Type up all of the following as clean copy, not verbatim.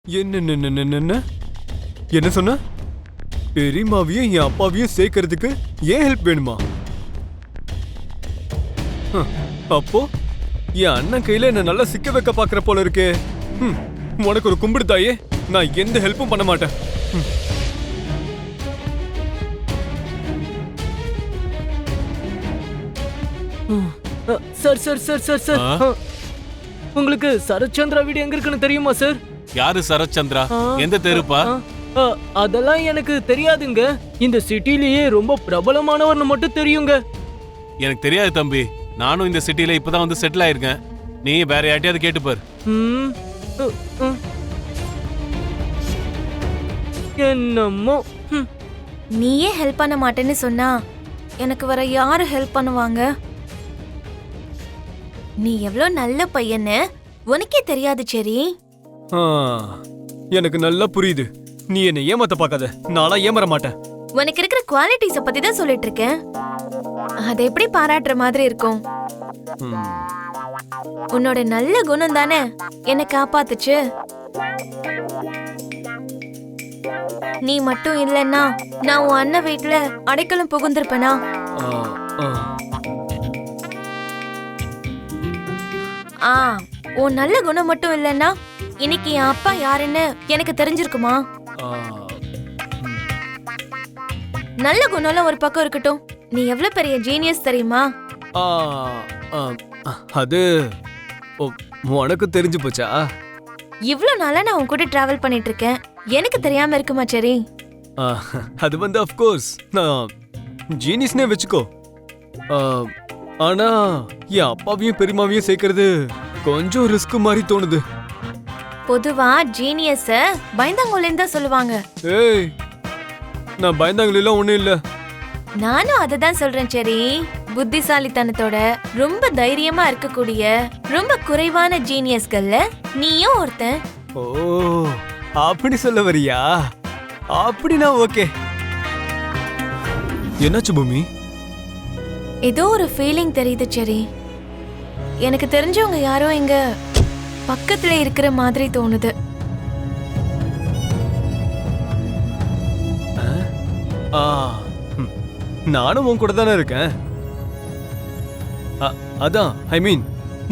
என்ன என்ன சொன்ன? பெரியம்மாவையும் என் அப்பாவையும் சேர்க்கறதுக்கு ஏன் ஹெல்ப் வேணுமா? அப்போ என் அண்ணன் கையில என்ன நல்லா சிக்க வைக்க பாக்குற போல இருக்கே. உனக்கு ஒரு கும்பிடு தாயே, நான் எந்த ஹெல்ப்பும் பண்ண மாட்டேன். Sir sir sir sir sir உங்களுக்கு சரத்சந்திரா வீடு எங்க இருக்குன்னு தெரியுமா சார்? யாரு சரத்சந்திரா? எந்த தெருப்பா? அதெல்லாம் எனக்கு தெரியாதுங்க. இந்த சிட்டிலேயே ரொம்ப பிரபலமானவர்னு மட்டும் தெரியுங்க. எனக்கு தெரியாது தம்பி. நானும் இந்த சிட்டில இப்பதான் வந்து செட்டில் ஆயிருக்கேன். நீ வேற யார்ட்டையாவது கேட்டு பாரு. என்னமோ. நீயே ஹெல்ப் பண்ண மாட்டேன்னு சொன்னா எனக்கு வர யாரு ஹெல்ப் பண்ணுவாங்க? நீ எவ்வளவு நல்ல பையன்னு உனக்கே தெரியாது செரி. எனக்கு நல்லா புரியுது. நீ என்ன ஏமாத்த பார்க்காத. நான்லாம் ஏமாற மாட்டேன். உனக்கு இருக்கிற குவாலிட்டிஸ பத்தி தான் சொல்லிட்டு இருக்கேன். அதை எப்படி பாராட்டுற மாதிரி இருக்கும்? உன்னோட நல்ல குணம் தானே என்னை காப்பாத்துச்சு. நீ மட்டும் இல்லன்னா நான் உன் அண்ணன் வீட்டுல அடைக்கலம் புகுந்திருப்பேனா? உன் நல்ல குணம் மட்டும் இல்லன்னா இன்னைக்கு என் அப்பா யாருன்னு எனக்கு தெரிஞ்சிருக்குமா? நல்ல குணம்லாம் ஒரு பக்கம் இருக்கட்டும், நீ எவ்வளவு பெரிய ஜீனியஸ் தெரியுமா? அது உனக்கு தெரிஞ்சு போச்சா? இவ்ளோ நாளா நான் உன் கூட டிராவல் பண்ணிட்டு இருக்கேன், எனக்கு தெரியாம இருக்குமா சரி? அது வந்து ஆஃப் கோர்ஸ் நான் ஜீனியஸ்னே வெச்சுக்கோ. ஆனா என் அப்பாவையும் பெரியம்மாவையும் சேர்க்கறது கொஞ்சம் ரிஸ்க் மாதிரி தோணுது. பொதுவா ஜீனியஸ பயந்தாங்கோலேன்னு தான் சொல்லுவாங்க. ஏய், நான் பயந்தாங்கலாம் ஒண்ணும் இல்ல. நானும் அததான் சொல்றேன் சரி. புத்திசாலித்தனத்தோட ரொம்ப தைரியமா இருக்கக்கூடிய ரொம்ப குறைவான ஜீனியஸ்கள்ல நீயும் ஒருத்தன். ஓ, அப்படி சொல்ல வரியா? அப்படினா ஓகே. என்னாச்சு பூமி? ஏதோ ஒரு ஃபீலிங் தெரியுது சரி. எனக்கு தெரிஞ்சவங்க யாரோ இங்க பக்கத்துல இருக்கிற மாதிரி தோணுது. நானும் உன் கூட தானே இருக்கேன். அதான் ஐ மீன்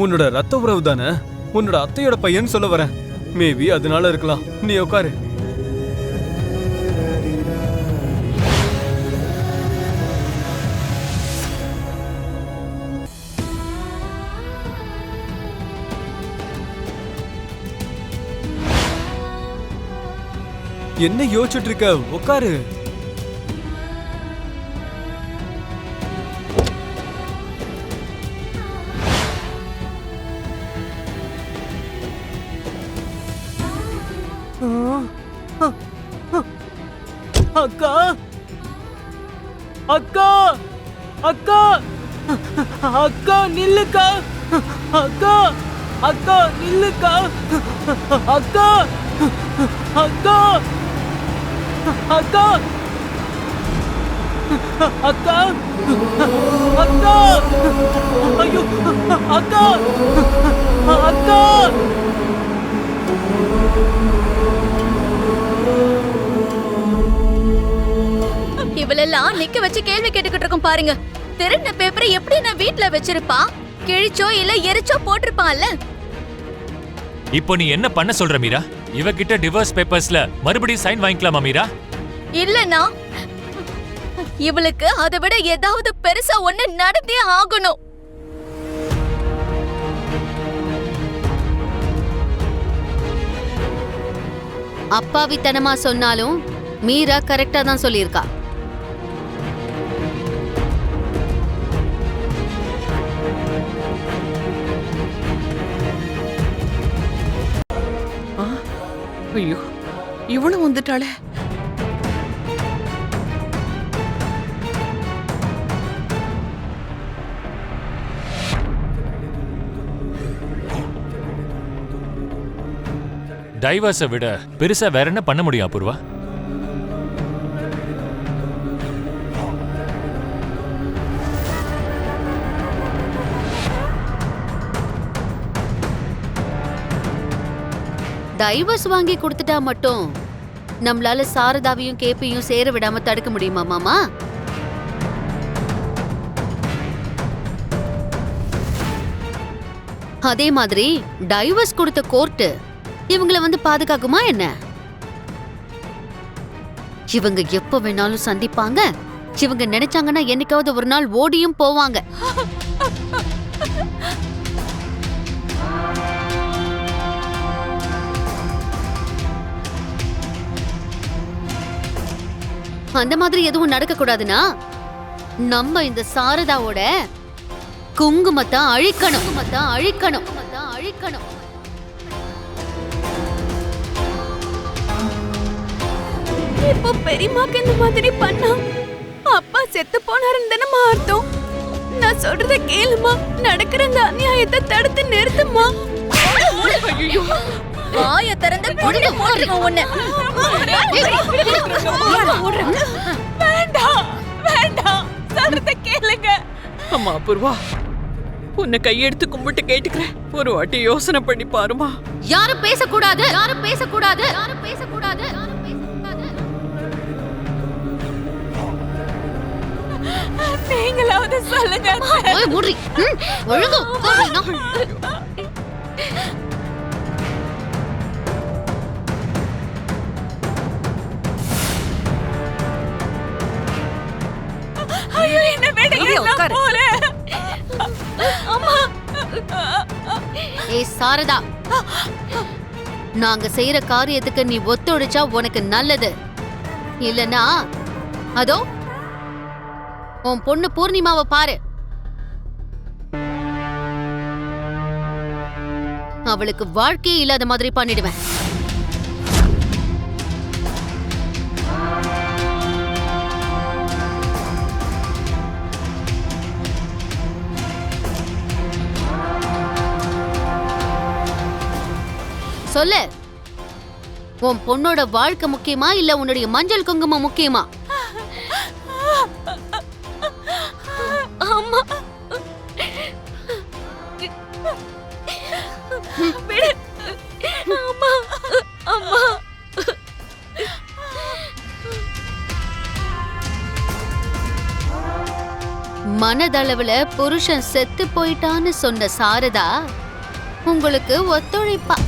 உன்னோட ரத்த உறவு தானே. உன்னோட அத்தையோட பையன் சொல்ல வரேன். மேபி அதனால இருக்கலாம். நீ உட்காரு. என்ன யோசிச்சுட்டு இருக்க? உட்காரு. அக்கா அக்கா அக்கா அக்கா நில்லுக்கா. அக்கா அக்கா நில்லுக்கா. அக்கா அக்கா அக்கா அக்கா அக்கா ஐயோ அக்கா அக்கா. இவளெல்லாம் நிக்க வச்சு கேள்வி கேட்டுக்கிட்டு இருக்கோம் பாருங்க. திருடின பேப்பரை எப்படி நான் வீட்ல வச்சிருப்பா? கிழிச்சோ இல்ல எரிச்சோ போட்டிருப்பான்ல. இப்போ நீ என்ன பண்ண சொல்ற மீரா? இவகிட்ட டிவோர்ஸ் பேப்பர்ஸ்ல மறுபடியும் சைன் வாங்கிக்கலாமா மீரா? இல்லனா இவளுக்கு அதை விட ஏதாவது பெருசா ஒண்ணு நடந்தே ஆகணும். அப்பாவித்தனமா சொன்னாலும் மீரா கரெக்டா தான் சொல்லியிருக்கா. ஐயோ, இவனும் வந்துட்டாளே. டைவர்ஸை விட பெருசா வேற என்ன பண்ண முடியும் அபூர்வா? டைவர்ஸ் வாங்கி கொடுத்துட்டா மட்டும் நம்மளால சாரதாவையும் கேப்பையும் சேர விடாம தடுக்க முடியுமா மாமா? அதே மாதிரி டைவர்ஸ் கொடுத்த கோர்ட்டு இவங்களை வந்து பாதுகாக்குமா என்ன? இவங்க எப்ப வேணாலும் சந்திப்பாங்க. இவங்க நினைச்சாங்கன்னா என்னைக்காவது ஒரு நாள் ஓடியும் போவாங்க. அந்த மாதிரி எதுவும் நடக்க கூடாதுன்னா நம்ம இந்த சாரதாவோட குங்குமத்தை அழிக்கணும். அழிக்கணும். இப்போ பெரியமாக்கு இந்த மாதிரி பண்ணா அப்பா செத்து போனாருன்னு தானே அர்த்தம். நான் சொல்றத கேளுமா, நடக்கிற இந்த அநியாயத்தை தடுத்து நிறுத்துமா. வாய திறந்து கொண்டு போடுங்க உன்னை. வேண்டாம் சொல்றத கேளுங்க. அம்மா அபூர்வா, உன்னை கையெடுத்து கும்பிட்டு கேட்டுக்கிறேன், ஒரு வாட்டி யோசனை பண்ணி பாருமா. யாரும் பேசக்கூடாது. நீங்களாவது சொல்லுங்க. ஒழுங்கு என்ன வேணுங்க? ஏய் சாரதா, நாங்க செய்யற காரியத்துக்கு நீ ஒத்துழைச்சா உனக்கு நல்லது. இல்லனா அதோ உன் பொண்ணு பூர்ணிமாவை பாரு. அவளுக்கு வாழ்க்கையே இல்லாத மாதிரி பண்ணிடுவேன். சொல்லு, உன் பொண்ணோட வாழ்க்கை முக்கியமா இல்ல உன்னுடைய மஞ்சள் குங்குமம் முக்கியமா? அம்மா அம்மா அம்மா மனதளவுல புருஷன் செத்து போயிட்டான்னு சொன்ன சாரதா உங்களுக்கு ஒத்துழைப்பா.